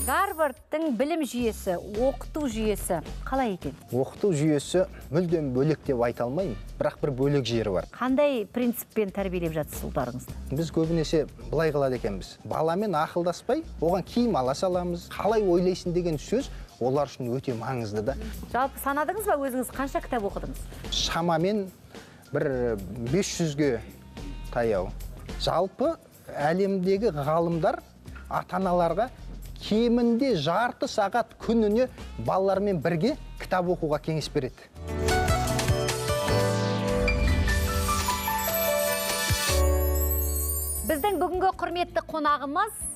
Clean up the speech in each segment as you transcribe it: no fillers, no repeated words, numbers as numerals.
Гарвардтың білім жүйесі, оқыту жүйесі қалай екен? Оқыту жүйесі мүлдем бөлек деп айта алмаймын, бірақ бір бөлек жері бар. Қандай принциппен тәрбиелеп жатсыз ұлдарыңызды? Біз көбінесе былай қылады екенбіз. Баламен ақылдаспай, оған киім ала саламыз. Қалай ойлайсың деген сөз олар үшін өте маңызды да. Жалпы санадыңыз ба, өзіңіз қанша кітап оқыдыңыз? Шамамен бір 500-ге таяу. Жалпы әлемдегі ғалымдар ата-аналарға кемінде жарты сағат күніне балалармен бірге кітап оқуға кеңес береді. Біздің бүгінгі құрметті қонағымыз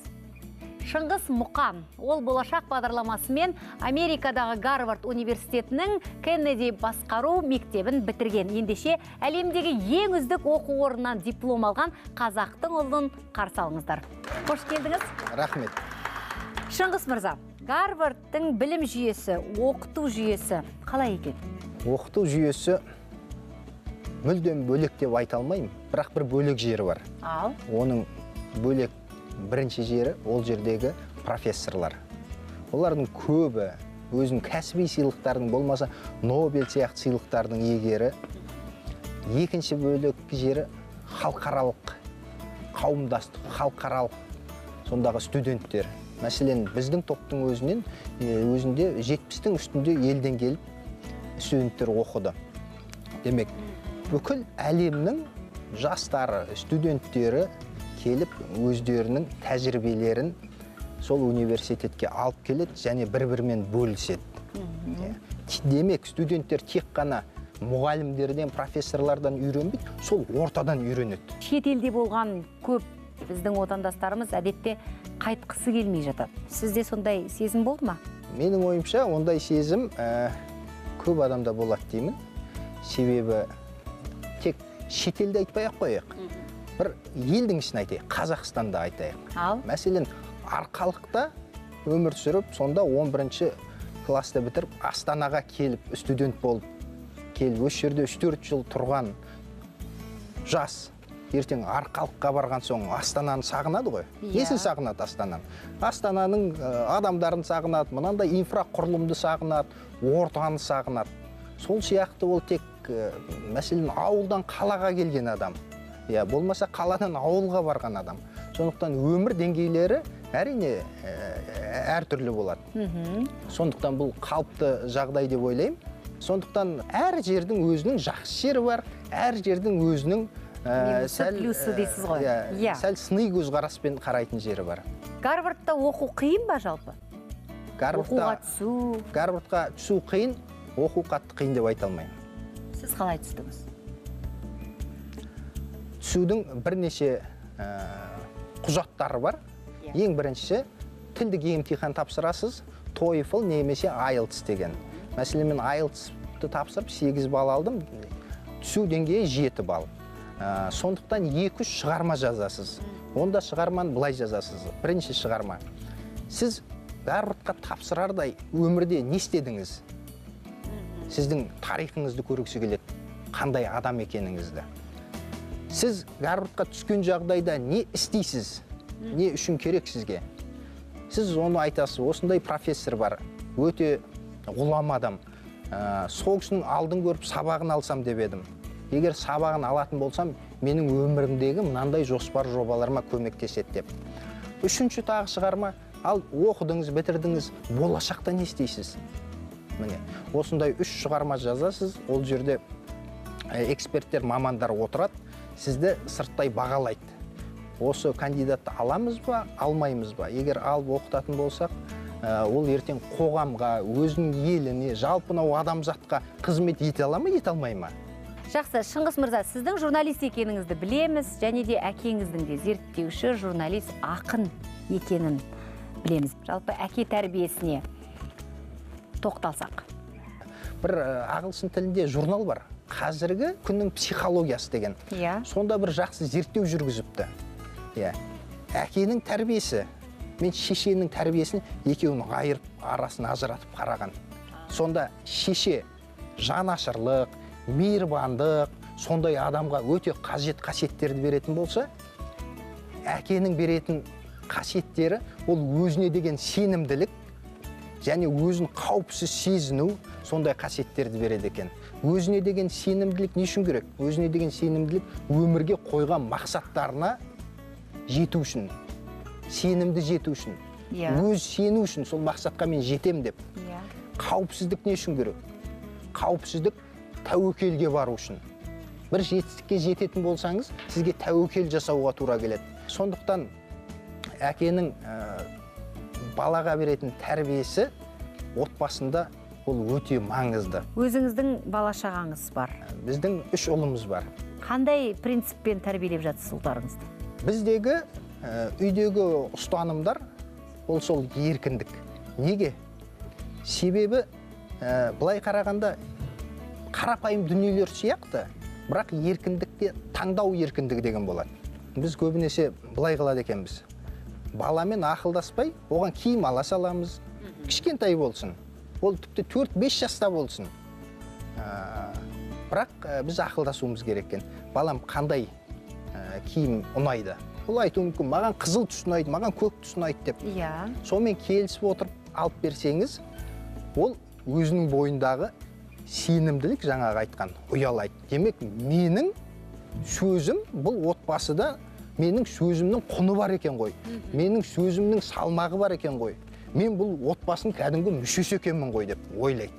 Шыңғыс Мұқан. Ол болашақ бағдарламасымен Америкадағы Гарвард университетінің Кеннеди басқару мектебін бітірген. Ендеше әлемдегі ең үздік оқу орнынан диплом алған қазақтың ұлын қарсы алыңыздар. Қош келдіңіз. Рахмет. Шыңғыс мырза, Гарвардтың білім жүйесі, оқыту жүйесі қалай екен? Оқыту жүйесі мүлдем бөлек деп айта алмаймын, бірақ бір бөлек жері бар. Ал? Оның бөлек бірінші жері ол жердегі профессорлар. Олардың көбі өзінің кәсіби сыйлықтардың болмаса Нобель сияқты сыйлықтардың иегері. Екінші бөлек жері халықаралық қауымдастық, халықаралық сондағы студенттер. Мәселен, біздің топтың өзінде 70-тің үстінде елден келіп студенттер оқыды. Демек, бүкіл әлемнің жастары, студенттері келіп өздерінің тәжірибелерін сол университетке алып келеді және бір-бірімен бөліседі. Демек, студенттер тек қана мұғалімдерден, профессорлардан үйренбейді, сол ортадан үйренеді. Шет елде болған көп біздің отандастарымыз әдетте қайтқысы келмей жатады. Сізде сондай сезім болды ма? Менің ойымша, ондай сезім көп адамда болады деймін. Себебі тек шетелде айтпай-ақ қояйық. Бір елдің ішін айтайық, Қазақстанда айтайық. Ал? Мәселен, Арқалықта өмір сүріп, сонда 11-ші класты бітіріп, Астанаға келіп, студент болып, келіп, осы жерде 3-4 жыл тұрған жас, ертең Арқалыққа барған соң Астананы сағынады ғой. Несін сағынады Астананы? Астананың адамдарын сағынады, мынандай инфрақұрылымды сағынады, ортаны сағынады. Сол сияқты ол тек мәселен ауылдан қалаға келген адам. Болмаса қаладан ауылға барған адам. Сондықтан өмір деңгейлері әрине әртүрлі болады. Сондықтан бұл қалыпты жағдай деп ойлаймын. Сондықтан әр жердің өзінің жақсы жері бар, әр жердің өзінің сәл сыни көзқараспен қарайтын жері бар. Гарвардта оқу қиын ба жалпы? Оқуға түсу? Гарвардқа түсу қиын, оқу қатты қиын деп айта алмаймын. Сіз қалай түстіңіз? Түсудің бірнеше құжаттары бар. Ең біріншісі, тілдік емтихан тапсырасыз, TOEFL немесе IELTS деген. Мәселен, мен IELTS-ті тапсырып 8 балл алдым, түсу деңгейі 7 балл. Сондықтан 2-3 шығарма жазасыз. Онда шығарманы былай жазасыз. Бірінші шығарма. Сіз Гарвардқа тапсырардай өмірде не істедіңіз? Сіздің тарихыңызды көргісі келеді, қандай адам екеніңізді. Сіз Гарвардқа түскен жағдайда не істейсіз? Не үшін керек сізге? Сіз оны айтасыз, осындай профессор бар, өте ғұлама адам. Сол кісінің алдын көріп сабағын алсам деп едім. Егер сабағын алатын болсам, менің өмірімдегі мынандай жоспар жобаларыма көмектеседі деп. Үшінші тағы шығарма, ал оқыдыңыз, бітірдіңіз, болашақта не істейсіз? Міне, осындай 3 шығарма жазасыз, ол жерде эксперттер, мамандар отырады, сізді сырттай бағалайды. Осы кандидатты аламыз ба, алмаймыз ба? Егер алып оқытатын болсақ, ол ертең қоғамға, өзінің еліне, жалпынау адамзатқа қызмет ете ала ма, ете алмай ма? Жақсы, Шыңғыс мырза, сіздің журналист екеніңізді білеміз, және де әкеңіздің де зерттеуші, журналист, ақын екенін білеміз. Жалпы әке тәрбиесіне тоқталсақ. Бір ағылшын тілінде журнал бар. Қазіргі күннің психологиясы деген. Сонда бір жақсы зерттеу жүргізіпті. Әкенің тәрбиесі мен шешенің тәрбиесін екеуінің айырып, арасын ажыратып қараған. Сонда шеше жанашырлық, мейірбандық, сондай адамға өте қажет қасиеттерді беретін болса, әкенің беретін қасиеттері ол өзіне деген сенімділік және өзін қауіпсіз сезіну, сондай қасиеттерді береді екен. Өзіне деген сенімділік не үшін керек? Өзіне деген сенімділік өмірге қойған мақсаттарына жету үшін, сенімді жету үшін, өз сену үшін, сол мақсатқа мен жетем деп. Қауіпсіздік не үшін керек? Қауіпсіздік тәуекелге бару үшін. Бір жетістікке жететін болсаңыз, сізге тәуекел жасауға тура келеді. Сондықтан әкенің балаға беретін тәрбиесі отбасында ол өте маңызды. Өзіңіздің бала шағаңыз бар. Біздің 3 ұлымыз бар. Қандай принциппен тәрбиелеп жатсыз ұлдарыңызды? Біздегі үйдегі ұстанымдар ол сол еркіндік. Неге? Себебі былай қарағанда қарапайым дүниелер сияқты, бірақ еркіндікте таңдау еркіндігі деген болады. Біз көбінесе былай қылады екенбіз. Баламен ақылдаспай, оған киім ала саламыз, кішкентай болсын. Ол тіпті 4-5 жаста болсын. Бірақ біз ақылдасуымыз керек екен. Балам қандай киім ұнайды? Ол айтуы мүмкін, маған қызыл түс ұнайды, маған көк түс ұнайды деп. Сонымен келісіп отырып алып берсеңіз, ол өзінің бойындағы сенімділік жаңағы айтқан ұялайды. Демек, менің сөзім бұл отбасыда менің сөзімнің құны бар екен ғой. Менің сөзімнің салмағы бар екен ғой. Мен бұл отбасының кәдімгі мүшесі екенмін ғой деп ойлайды.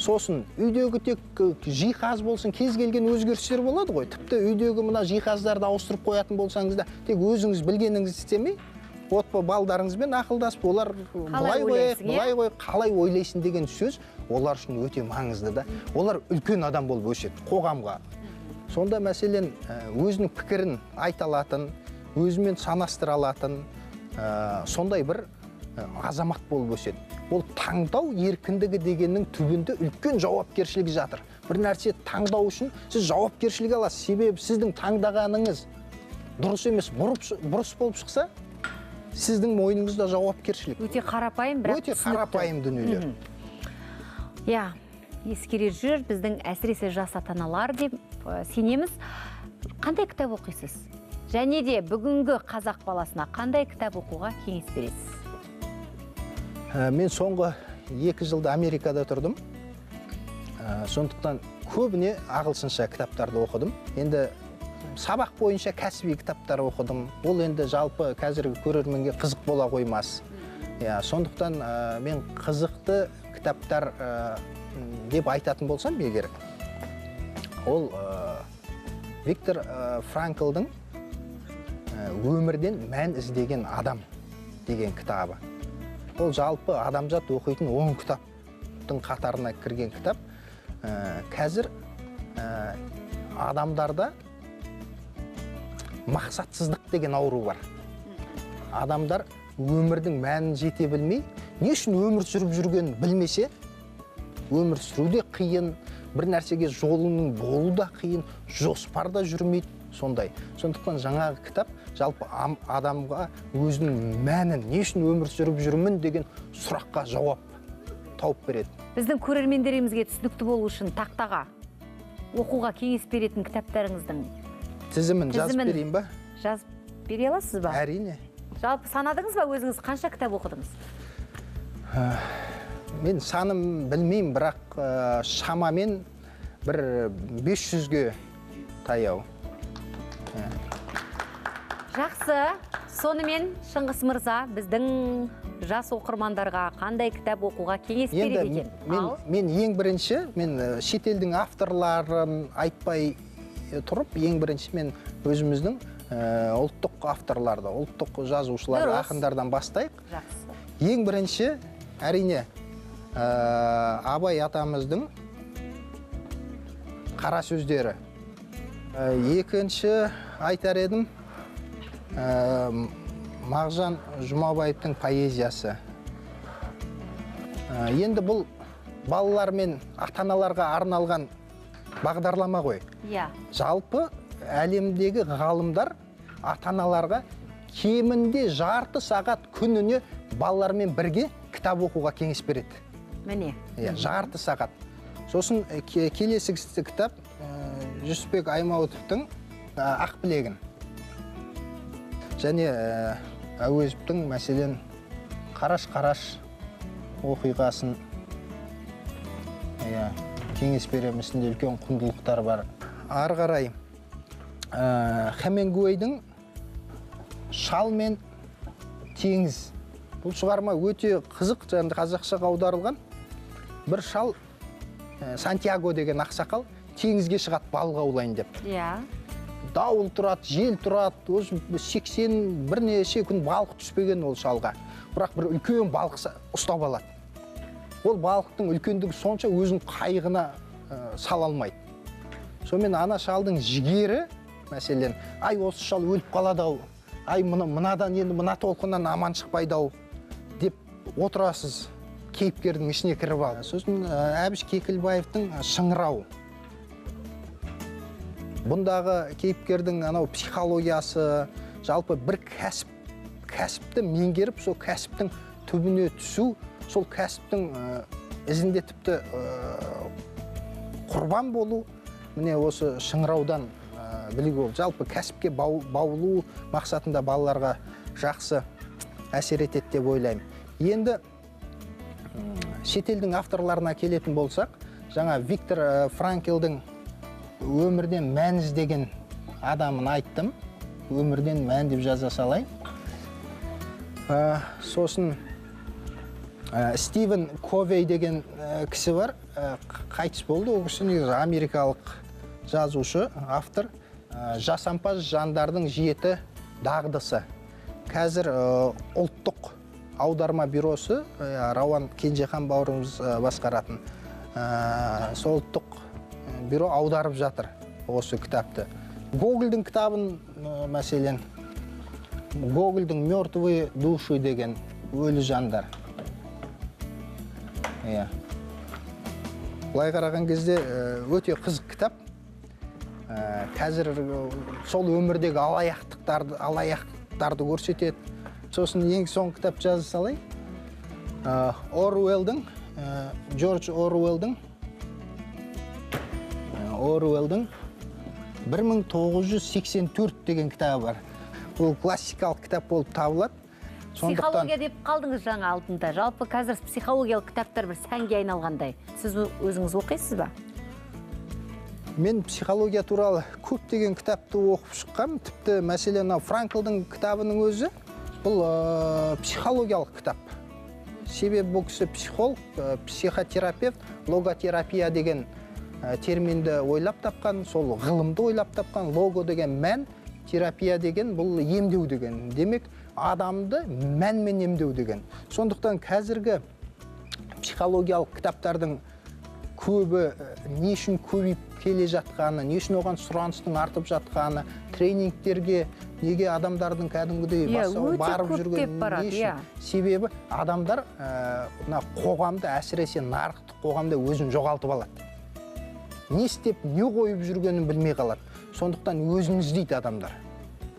Сосын үйдегі тек жиһаз болсын, кез келген өзгерістер болады ғой. Тіпті үйдегі мына жиһаздарды ауыстырып қоятын болсаңыз да, тек өзіңіз білгеніңізді істемей, балдарыңызбен ақылдасып, олар былай қойып, қалай ойлайсың деген сөз олар үшін өте маңызды да. Олар үлкен адам болып өседі қоғамға. Сонда мәселен өзінің пікірін айта алатын, өзімен санастыра алатын, сондай бір азамат болып өседі. Ол таңдау еркіндігі дегеннің түбінде үлкен жауапкершілігі жатыр. Бір нәрсе таңдау үшін сіз жауапкершілік аласыз. Себебі сіздің таңдағаныңыз дұрыс емес, бұрыс болып шықса, сіздің мойныңызда жауапкершілік. Өте қарапайым, бірақ өте қарапайым дүниелер. Ескерер жүр, біздің әсіресе жас ата-аналар деп сенеміз. Қандай кітап оқисыз? Және де бүгінгі қазақ баласына қандай кітап оқуға кеңес бересіз? Мен соңғы 2 жылда Америкада тұрдым. Сондықтан көбіне ағылшынша кітаптарды оқыдым. Енді сабақ бойынша кәсіби кітаптар оқыдым. Ол енді жалпы қазіргі көрерменге қызық бола қоймас. Сондықтан мен қызықты кітаптар деп айтатын болсам егер, ол Виктор Франклдың өмірден мән іздеген адам деген кітабы. Ол жалпы адамзат оқитын 10 кітаптың қатарына кірген кітап. Қазір адамдарда мақсатсыздық деген ауру бар. Адамдар өмірдің мәнін жете білмей, не үшін өмір сүріп жүргенін білмесе, өмір сүруде қиын, бір нәрсеге жолының болу да қиын, жоспарда жүрмейді, сондай. Сондықтан жаңағы кітап жалпы адамға өзінің мәнін, не үшін өмір сүріп жүрмін деген сұраққа жауап тауып береді. Біздің көрермендерімізге түсінікті болу үшін тақтаға оқуға кеңес беретін кітаптарыңыздың тізімін жазып берейін ба? Жазып бере аласыз ба? Әрине. Жалпы санадыңыз ба, өзіңіз қанша кітап оқыдыңыз? Мен саным білмеймін, бірақ шамамен бір 500-ге таяу. Жақсы, сонымен Шыңғыс мырза біздің жас оқырмандарға қандай кітап оқуға кеңес береді екен? Мен ең бірінші, мен шетелдің авторларын айтпай тұрып, ең бірінші мен өзіміздің ұлттық авторларды, ұлттық жазушыларды, ақындардан бастайық. Жақсы. Ең бірінші, әрине, Абай атамыздың қара сөздері. Екінші айтар едім, Мағжан Жұмабаевтың поэзиясы. Енді бұл балалар мен ата-аналарға арналған бағдарлама ғой. Жалпы әлемдегі ғалымдар ата-аналарға кемінде жарты сағат күніне балалармен бірге кітап оқуға кеңес береді. Міне. Жарты сағат. Сосын келесі кітап Жүсіпбек Аймауытовтың Ақ білегін. және Әуезовтің мәселен қараш оқиғасын кеңес беремісінде үлкен құндылықтар бар. Ары қарай Хемингуэйдің «Шал мен теңіз». Бұл шығарма өте қызық, және қазақшаға аударылған. Бір шал, Сантьяго деген ақсақал, теңізге шығады балық аулайын деп. Дауыл тұрады, жел тұрады, 80 бірнеше күн балық түспеген ол шалға. Бірақ бір үлкен балық ұстап алады. Ол балықтың үлкендігі сонша өзін қайығына сала алмайды. Сонымен ана шалдың жігері, мәселен, ай осы шал өліп қалады-ау, ай мынадан енді мына толқыннан аман шықпайды-ау деп отырасыз, кейіпкердің ішіне кіріп алды. Сосын Әбіш Кекілбаевтың «Шыңырау». Бұндағы кейіпкердің анау психологиясы, жалпы бір кәсіпті меңгеріп, сол кәсіптің түбіне түсу, сол кәсіптің ізінде тіпті құрбан болу, міне осы «Шыңыраудан» білігі ол. Жалпы кәсіпке баулу мақсатында балаларға жақсы әсер етеді деп ойлаймын. Енді шетелдің авторларына келетін болсақ, жаңа Виктор Франклдың «Өмірден мән іздеген» адамын айттым. «Өмірден мән» деп жаза салайын. Сосын Стивен Ковей деген кісі бар, қайтыс болды. Ол кісі негізі америкалық жазушы, автор. «Жасампаз жандардың 7 дағдысы». Қазір ұлттық аударма бюросы, Рауан Кенжехан бауырымыз басқаратын, сол ұлттық бюро аударып жатыр осы кітапты. Гогольдің кітабын, мәселен, Гогольдің «Мертвые души» деген өлі жандар. Былай қараған кезде өте қызық кітап. Қазір сол өмірдегі алаяқтарды көрсетеді. Сосын ең соңғы кітап жаза салайын. Джордж Оруэллдің 1984 деген кітабы бар. Бұл классикалық кітап болып табылады. Психология деп қалдыңыз жаңа алдында. Жалпы қазір психологиялық кітаптар бір сәнге айналғандай. Сіз өзіңіз оқисыз ба? Мен психология туралы көптеген кітапты оқып шыққам. Тіпті мәселен Франклдың кітабының өзі бұл психологиялық кітап. Себебі бұл кісі психолог, психотерапевт, логотерапия деген терминді ойлап тапқан, сол ғылымды ойлап тапқан. Лого деген мән, терапия деген бұл емдеу деген. Демек, адамды мәнмен емдеу деген. Сондықтан қазіргі психологиялық кітаптардың көбі не үшін көбейіп келе жатқаны, не үшін оған сұраныстың артып жатқаны, тренингтерге неге адамдардың кәдімгідей барып жүрген не үшін? Себебі адамдар қоғамда, әсіресе нарықтық қоғамда өзін жоғалтып алады. Не істеп, не қойып жүргенін білмей қалады. Сондықтан өзін іздейді адамдар.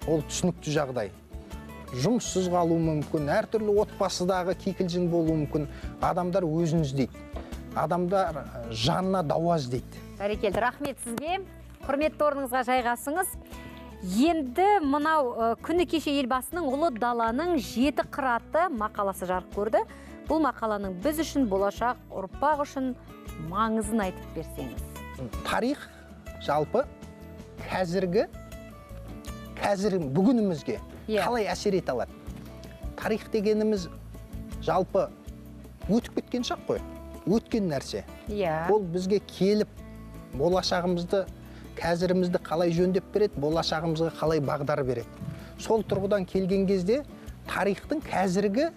Ол түсінікті жағдай. Жұмыссыз қалу мүмкін, әртүрлі отбасыдағы кикілжің болуы мүмкін. Адамдар өзін іздейді. Адамдар жанына дауа іздейді. Бәрекелді, рахмет сізге. Құрметті орныңызға жайғасыңыз. Енді мынау күні кеше елбасының ұлы даланың 7 қыраты мақаласы жарық көрді. Бұл мақаланың біз үшін, болашақ ұрпақ үшін маңызын айтып берсеңіз. Тарих жалпы бүгінімізге қалай әсер ете алады? Тарих дегеніміз жалпы өтіп кеткен шақ қой, өткен нәрсе. Ол бізге келіп, болашағымызды, қазірімізді қалай жөндеп береді, болашағымызға қалай бағдар береді. Сол тұрғыдан келген кезде тарихтың қазірге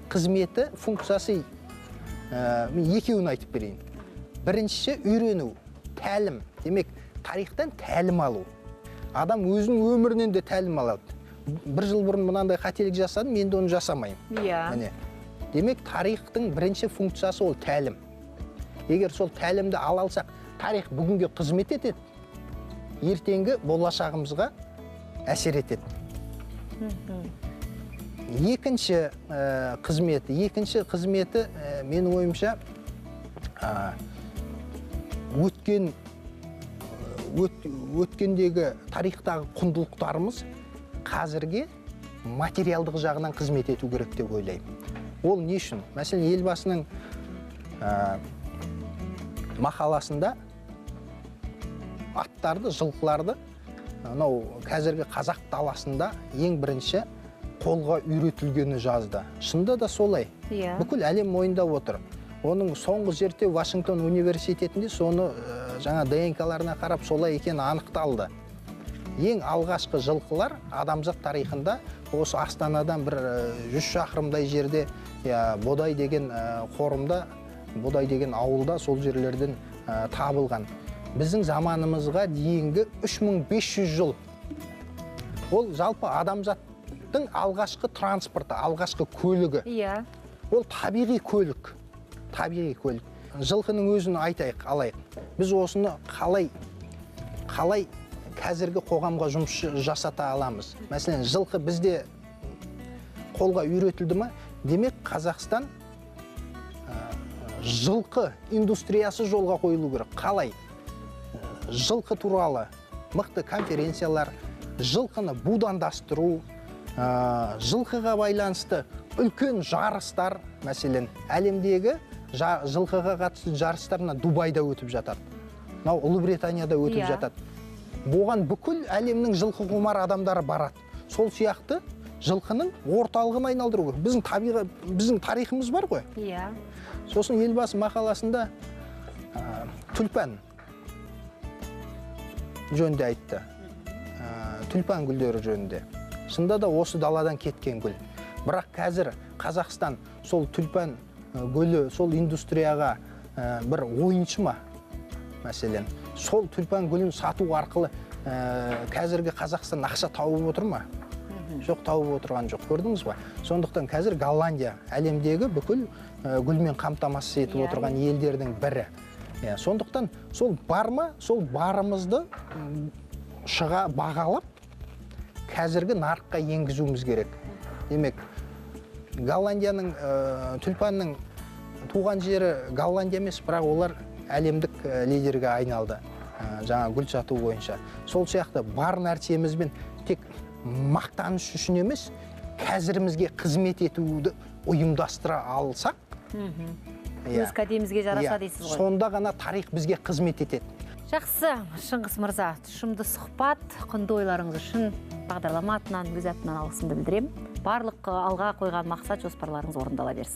қызметі, функциясы екеуін айтып берейін. Біріншісі үйрену, тәлім. Демек, тарихтан тәлім алу. Адам өзінің өмірінен де тәлім алады. Бір жыл бұрын мынандай қателік жасадым, мен де оны жасамайым. Демек, тарихтың бірінші функциясы ол тәлім. Егер сол тәлімді ала алсақ, тарих бүгінге қызмет етеді, ертеңгі болашағымызға әсер етеді. Екінші қызметі менің ойымша өткендегі тарихтағы құндылықтарымыз қазірге материалдық жағынан қызмет ету керек деп ойлаймын. Ол не үшін? Мәселен, елбасының мақаласында аттарды, жылқыларды анау қазіргі қазақ даласында ең бірінші қолға үйретілгені жазды. Шынында да солай. Бүкіл әлем мойындап отыр. Оның соңғы зерттеу Вашингтон университетінде соны жаңа ДНК-ларына қарап солай екені анықталды. Ең алғашқы жылқылар адамзат тарихында осы Астанадан бір 100 шақырымдай жерде Бодай деген қорымда, Бодай деген ауылда сол жерлерден табылған. Біздің заманымызға дейінгі 3500 жыл. Ол жалпы адамзаттың алғашқы транспорты, алғашқы көлігі. Ол табиғи көлік. Табиғи көлік. Жылқының өзін айтайық, алайық. Біз осыны қалай қазіргі қоғамға жұмыс жасата аламыз? Мәселен, жылқы бізде қолға үйретілді ме? Демек, Қазақстан жылқы индустриясы жолға қойылу керек. Қалай? Жылқы туралы мықты конференциялар, жылқыны будандастыру, жылқыға байланысты үлкен жарыстар, мәселен, әлемдегі жылқыға қатысты жарыстарына Дубайда өтіп жатады. Ұлыбританияда өтіп жатады. Бұған бүкіл әлемнің жылқы құмар адамдары барады. Сол сияқты жылқының орталығын айналдыру керек. Біздің тарихымыз бар ғой. Сосын елбасы мақаласында түлпан жөнінде айтты. Түлпан гүлдері жөнінде. Шынында да осы даладан кеткен гүл. Бірақ қазір Қазақстан сол түлпан гүлі, сол индустрияға бір ойыншы ма? Мәселен, сол түлпан гүлін сату арқылы қазіргі Қазақстан ақша тауып отыр ма? Жоқ, тауып отырған жоқ. Көрдіңіз ба? Сондықтан қазір Голландия әлемдегі бүкіл гүлмен қамтамасыз етіп отырған елдердің бірі. Сондықтан сол бар ма? Сол барымызды шыға бағалап, қазіргі нарыққа енгізуіміз керек. Демек, Голландияның түлпанның туған жері Голландия емес, бірақ олар әлемдік лидерге айналды. Жаңа гүл сату бойынша. Сол сияқты бар нәрсемізбен тек мақтаныш үшін емес, қазірімізге қызмет етуді ұйымдастыра алсақ, өз кәдемізге жараса дейсіз ғой. Сонда ғана тарих бізге қызмет етеді. Жақсы, Шыңғыс мырза, тұшымды сұхбат, құнды ойларыңыз үшін бағдарлама атынан, өз атынан алғысымды білдіремін. Барлық алға қойған мақсат жоспарларыңыз орындала берсін.